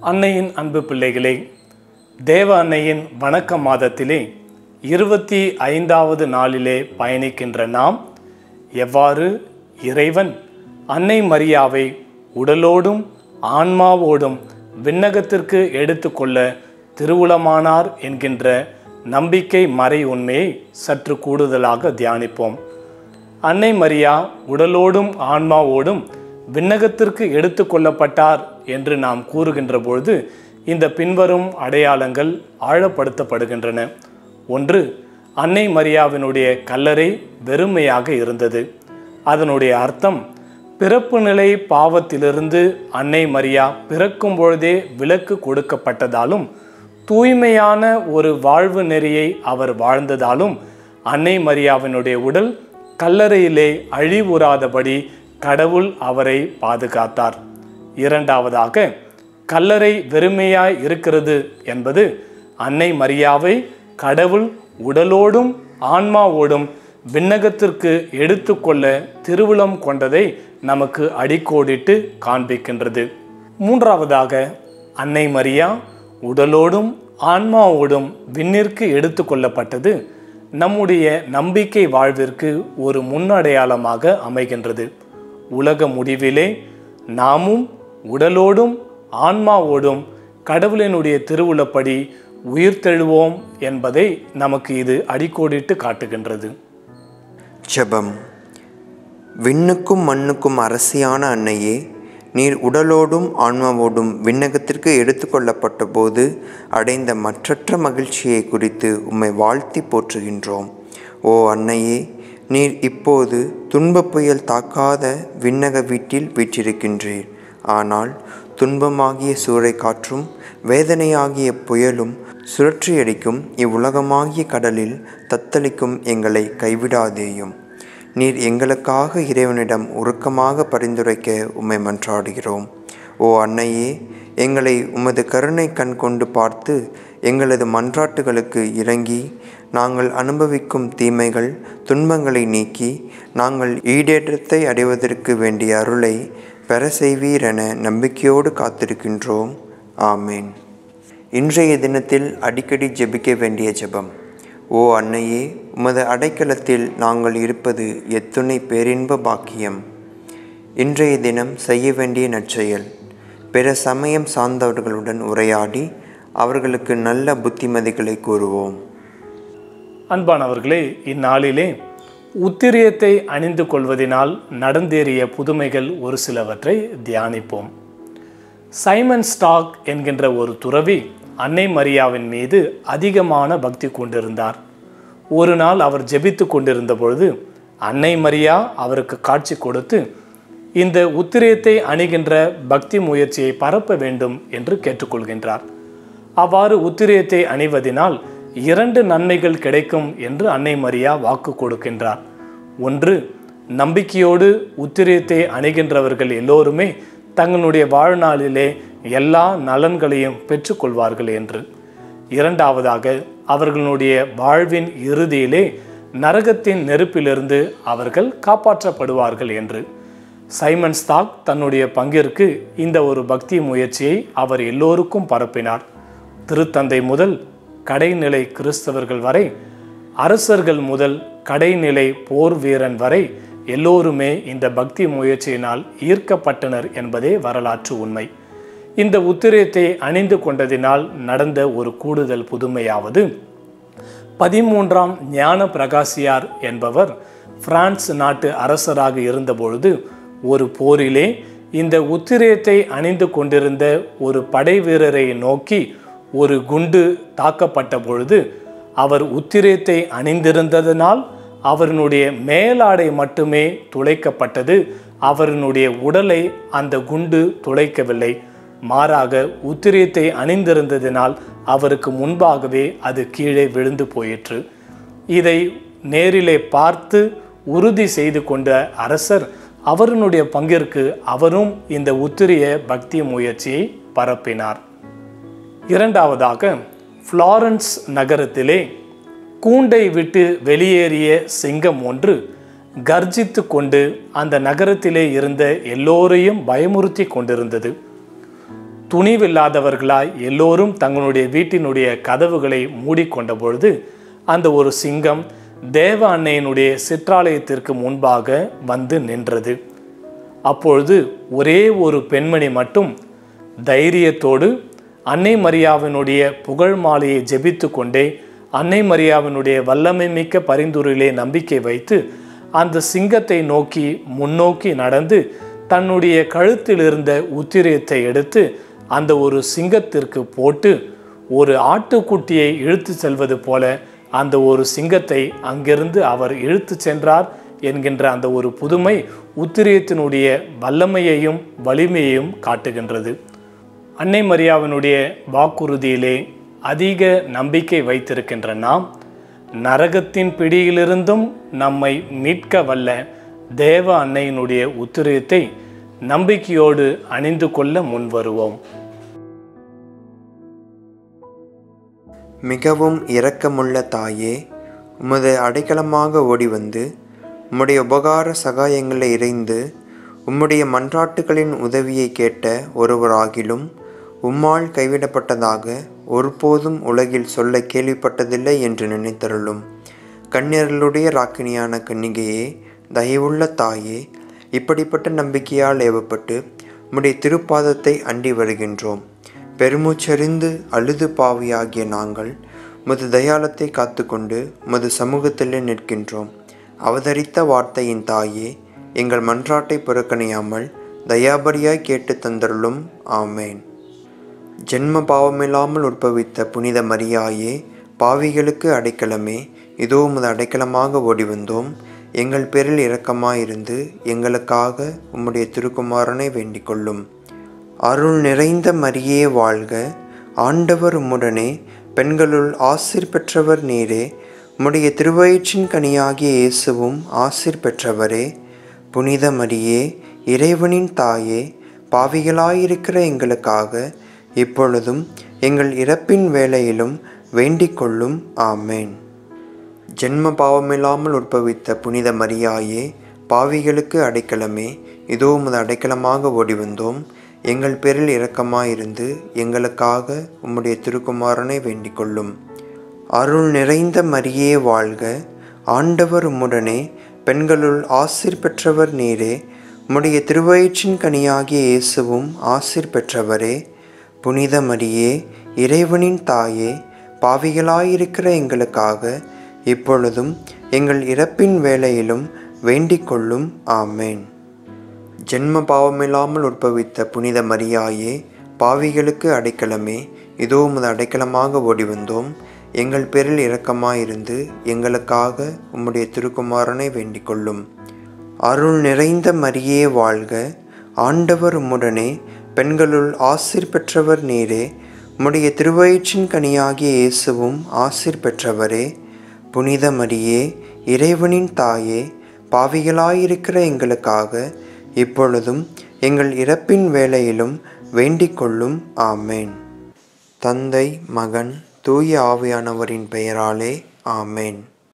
அன்னையின் அன்பு பிள்ளைகளே, தேவ அன்னையின் வணக்க மாதத்திலே 25வது நாளிலே பயணிக்கின்ற நாம் எவ்வாறு இறைவன் அன்னை மரியாவை உடலோடும் ஆன்மாவோடும் விண்ணகத்திற்கு எடுத்துக்கொள்ள திருவுளமானார் என்கின்ற நம்பிக்கை மறை உண்மையை சற்று கூடுதலாக தியானிப்போம். அன்னை மரியா உடலோடும் ஆன்மாவோடும் விண்ணகத்திற்கு எடுத்து கொள்ளப்பட்டார் என்று நாம் கூறுகின்ற பொழுது இந்த பின்வரும் அடையாளங்கள் ஆழப்படுத்தப்படுகின்றன. ஒன்று, அன்னை மரியாவினுடைய கல்லறை வெறுமையாக இருந்தது. அதனுடைய அர்த்தம், பிறப்பு நிலை பாவத்திலிருந்து அன்னை மரியா பிறக்கும் பொழுதே விலக்கு கொடுக்கப்பட்டதாலும் தூய்மையான ஒரு வாழ்வு நெறியை அவர் வாழ்ந்ததாலும் அன்னை மரியாவினுடைய உடல் கல்லறையிலே அழிவுறாதபடி கடவுள் அவரை பாதுகாத்தார். இரண்டாவதாக, கல்லறை வெறுமையாய் இருக்கிறது என்பது அன்னை மரியாவை கடவுள் உடலோடும் ஆன்மாவோடும் விண்ணகத்திற்கு எடுத்துக்கொள்ள திருவுளம் கொண்டதை நமக்கு அடிக்கோடிட்டு காண்பிக்கின்றது. மூன்றாவதாக, அன்னை மரியா உடலோடும் ஆன்மாவோடும் விண்ணிற்கு எடுத்து கொள்ளப்பட்டது நம்முடைய நம்பிக்கை வாழ்விற்கு ஒரு முன்னடையாளமாக அமைகின்றது. உலக முடிவிலே நாமும் உடலோடும் ஆன்மாவோடும் கடவுளினுடைய திருவுளப்படி உயிர்த்தெழுவோம் என்பதை நமக்கு இது அடிக்கோடிட்டு காட்டுகின்றது. ஜெபம். விண்ணுக்கும் மண்ணுக்கும் அரசியான அன்னையே, நீர் உடலோடும் ஆன்மாவோடும் விண்ணகத்திற்கு எடுத்துக்கொள்ளப்பட்ட போது அடைந்த மற்றற்ற மகிழ்ச்சியை குறித்து உம்மை வாழ்த்தி போற்றுகின்றோம். ஓ அன்னையே, நீர் இப்போது துன்பப் புயல் தாக்காத விண்ணக வீட்டில் வீற்றிருக்கின்றீர். ஆனால் துன்பமாகிய சூறை காற்றும் வேதனையாகிய புயலும் சுழற்றியடிக்கும் இவ்வுலகமாகிய கடலில் தத்தளிக்கும் எங்களை கைவிடாதேயும். நீர் எங்களுக்காக இறைவனிடம் உருக்கமாக பரிந்துரைக்க உம்மை மன்றாடுகிறோம். ஓ அன்னையே, எங்களை உமது கருணை கண் கொண்டு பார்த்து எங்களது மன்றாட்டுகளுக்கு இறங்கி நாங்கள் அனுபவிக்கும் தீமைகள் துன்பங்களை நீக்கி நாங்கள் ஈடேற்றத்தை அடைவதற்கு வேண்டிய அருளை பெற செய்வீர் என நம்பிக்கையோடு காத்திருக்கின்றோம். ஆமேன். இன்றைய தினத்தில் அடிக்கடி ஜெபிக்க வேண்டிய ஜெபம். ஓ அன்னையே, உமது அடைக்கலத்தில் நாங்கள் இருப்பது எத்துணை பேரின்ப பாக்கியம். இன்றைய தினம் செய்ய வேண்டிய நற்செயல். பிற சமயம் சார்ந்தவர்களுடன் உரையாடி அவர்களுக்கு நல்ல புத்திமதிகளை கூறுவோம். அன்பானவர்களே, இந்நாளிலே உத்திரியத்தை அணிந்து கொள்வதனால் நடந்தேறிய புதுமைகள் ஒரு சிலவற்றை தியானிப்போம். சைமன் ஸ்டாக் என்கின்ற ஒரு துறவி அன்னை மரியாவின் மீது அதிகமான பக்தி கொண்டிருந்தார். ஒரு நாள் அவர் ஜெபித்து கொண்டிருந்த பொழுது அன்னை மரியா அவருக்கு காட்சி கொடுத்து இந்த உத்திரியத்தை அணிகின்ற பக்தி முயற்சியை பரப்ப வேண்டும் என்று கேட்டுக்கொள்கின்றார். அவ்வாறு உத்திரியத்தை அணிவதினால் 2 நன்மைகள் கிடைக்கும் என்று அன்னை மரியா வாக்கு கொடுக்கின்றார். ஒன்று, நம்பிக்கையோடு உத்திரியத்தை அணிகின்றவர்கள் எல்லோருமே தங்களுடைய வாழ்நாளிலே எல்லா நலன்களையும் பெற்றுக்கொள்வார்கள் என்று. இரண்டாவதாக, அவர்களுடைய வாழ்வின் இறுதியிலே நரகத்தின் நெருப்பிலிருந்து அவர்கள் காப்பாற்றப்படுவார்கள் என்று. சைமன் ஸ்டாக் தன்னுடைய பங்கிற்கு இந்த ஒரு பக்தி முயற்சியை அவர் எல்லோருக்கும் பரப்பினார். திருத்தந்தை முதல் கடைநிலை கிறிஸ்தவர்கள் வரை, அரசர்கள் முதல் கடைநிலை போர் வீரன் வரை எல்லோருமே இந்த பக்தி முயற்சியினால் ஈர்க்கப்பட்டனர் என்பதே வரலாற்று உண்மை. இந்த உத்திரியத்தை அணிந்து கொண்டதினால் நடந்த ஒரு கூடுதல் புதுமையாவது, 13ஆம் ஞான பிரகாசியார் என்பவர் பிரான்ஸ் நாட்டு அரசராக இருந்தபொழுது ஒரு போரிலே இந்த உத்திரியத்தை அணிந்து கொண்டிருந்த ஒரு படை வீரரை நோக்கி ஒரு குண்டு தாக்கப்பட்ட பொழுது அவர் உத்திரியத்தை அணிந்திருந்ததனால் அவருடைய மேலாடை மட்டுமே துளைக்கப்பட்டது. அவருடைய உடலை அந்த குண்டு துளைக்கவில்லை. மாறாக உத்திரியத்தை அணிந்திருந்ததினால் அவருக்கு முன்பாகவே அது கீழே விழுந்து போயிற்று. இதை நேரிலே பார்த்து உறுதி செய்து கொண்ட அரசர் அவருடைய பங்கிற்கு அவரும் இந்த உத்திரிய பக்தி முயற்சியை பரப்பினார். இரண்டாவதாக, ஃப்ளாரன்ஸ் நகரத்திலே கூண்டை விட்டு வெளியேறிய சிங்கம் ஒன்று கர்ஜித்து கொண்டு அந்த நகரத்திலே இருந்த எல்லோரையும் பயமுறுத்தி கொண்டிருந்தது. துணிவில்லாதவர்களாய் எல்லோரும் தங்களுடைய வீட்டினுடைய கதவுகளை மூடிக்கொண்ட பொழுது அந்த ஒரு சிங்கம் தேவ அன்னையினுடைய சிற்றாலயத்திற்கு முன்பாக வந்து நின்றது. அப்பொழுது ஒரே ஒரு பெண்மணி மட்டும் தைரியத்தோடு அன்னை மரியாவினுடைய புகழ் மாலையை ஜெபித்து கொண்டே அன்னை மரியாவினுடைய வல்லமை மிக்க பரிந்துரையிலே நம்பிக்கை வைத்து அந்த சிங்கத்தை நோக்கி முன்னோக்கி நடந்து தன்னுடைய கழுத்தில் இருந்த உத்திரியத்தை எடுத்து அந்த ஒரு சிங்கத்திற்கு போட்டு ஒரு ஆட்டுக்குட்டியை இழுத்து செல்வது போல அந்த ஒரு சிங்கத்தை அங்கிருந்து அவர் இழுத்து சென்றார் என்கின்ற அந்த ஒரு புதுமை உத்திரியத்தினுடைய வல்லமையையும் வலிமையையும் காட்டுகின்றது. அன்னை மரியாவினுடைய வாக்குறுதியிலே அதிக நம்பிக்கை வைத்திருக்கின்ற நாம் நரகத்தின் பிடியிலிருந்தும் நம்மை மீட்க வல்ல தேவ அன்னையினுடைய உத்திரியத்தை நம்பிக்கையோடு அணிந்து கொள்ள முன்வருவோம். மிகவும் இரக்கமுள்ள தாயே, உமது அடைக்கலமாக ஓடி வந்து உம்முடைய உபகார சகாயங்களை இறைந்து உம்முடைய மன்றாட்டுகளின் உதவியை கேட்ட ஒருவராகிலும் உம்மால் கைவிடப்பட்டதாக ஒருபோதும் உலகில் சொல்ல கேள்விப்பட்டதில்லை என்று நினைத்தருளும். கன்னியர்களுடைய ராக்கினியான கன்னிகையே, தயவுள்ள தாயே, இப்படிப்பட்ட நம்பிக்கையால் ஏவப்பட்டு உம்முடைய திருப்பாதத்தை அண்டி வருகின்றோம். பெருமூச்சறிந்து அழுது பாவியாகிய நாங்கள் உமது தயாளத்தை காத்துக்கொண்டு உமது சமூகத்திலே நிற்கின்றோம். அவதரித்த வார்த்தையின் தாயே, எங்கள் மன்றாட்டை புறக்கணியாமல் தயாபரியாய் கேட்டு தந்தருளும். ஆமேன். ஜென்ம பாவமில்லாமல் உற்பவித்த புனித மரியாயே, பாவிகளுக்கு அடைக்கலமே, இதோ உமது அடைக்கலமாக ஓடி வந்தோம். எங்கள் பேரில் இரக்கமாயிருந்து எங்களுக்காக உம்முடைய திருக்குமாரனை வேண்டிக் கொள்ளும். அருள் நிறைந்த மரியே வாழ்க, ஆண்டவர் உம்முடனே, பெண்களுள் ஆசீர் பெற்றவர் நீரே, உம்முடைய திருவயிற்றின் கனியாகிய இயேசுவும் ஆசீர் பெற்றவரே. புனித மரியே, இறைவனின் தாயே, பாவிகளாயிருக்கிற எங்களுக்காக இப்பொழுதும் எங்கள் இறப்பின் வேளையிலும் வேண்டிக் கொள்ளும். ஆமேன். ஜென்ம பாவமில்லாமல் உற்பவித்த புனித மரியாயே, பாவிகளுக்கு அடைக்கலமே, இதோ உமது அடைக்கலமாக ஓடி வந்தோம். எங்கள் பேரில் இரக்கமாயிருந்து எங்களுக்காக உம்முடைய திருக்குமாரனை வேண்டிக் கொள்ளும். அருள் நிறைந்த மரியே வாழ்க, ஆண்டவர் உம்முடனே, பெண்களுள் ஆசீர் பெற்றவர் நீரே, உம்முடைய திருவயிற்றின் கனியாகிய இயேசுவும் ஆசீர் பெற்றவரே. புனித மரியே, இறைவனின் தாயே, பாவிகளாயிருக்கிற எங்களுக்காக இப்பொழுதும் எங்கள் இறப்பின் வேளையிலும் வேண்டிக் கொள்ளும். ஆமேன். ஜென்ம பாவமில்லாமல் உற்பவித்த புனித மரியாயே, பாவிகளுக்கு அடைக்கலமே, இதோ உமது அடைக்கலமாக ஓடி வந்தோம். எங்கள் பேரில் இரக்கமாயிருந்து எங்களுக்காக உம்முடைய திருக்குமாரனை வேண்டிக் கொள்ளும். அருள் நிறைந்த மரியே வாழ்க, ஆண்டவர் உம்முடனே, பெண்களுள் ஆசீர் பெற்றவர் நீரே, உம்முடைய திருவயிற்றின் கனியாகிய இயேசுவும் ஆசீர் பெற்றவரே. புனித மரியே, இறைவனின் தாயே, பாவிகளாயிருக்கிற எங்களுக்காக இப்பொழுதும் எங்கள் இறப்பின் வேளையிலும் வேண்டிக் கொள்ளும். ஆமேன். தந்தை, மகன், தூய ஆவியானவரின் பெயராலே. ஆமேன்.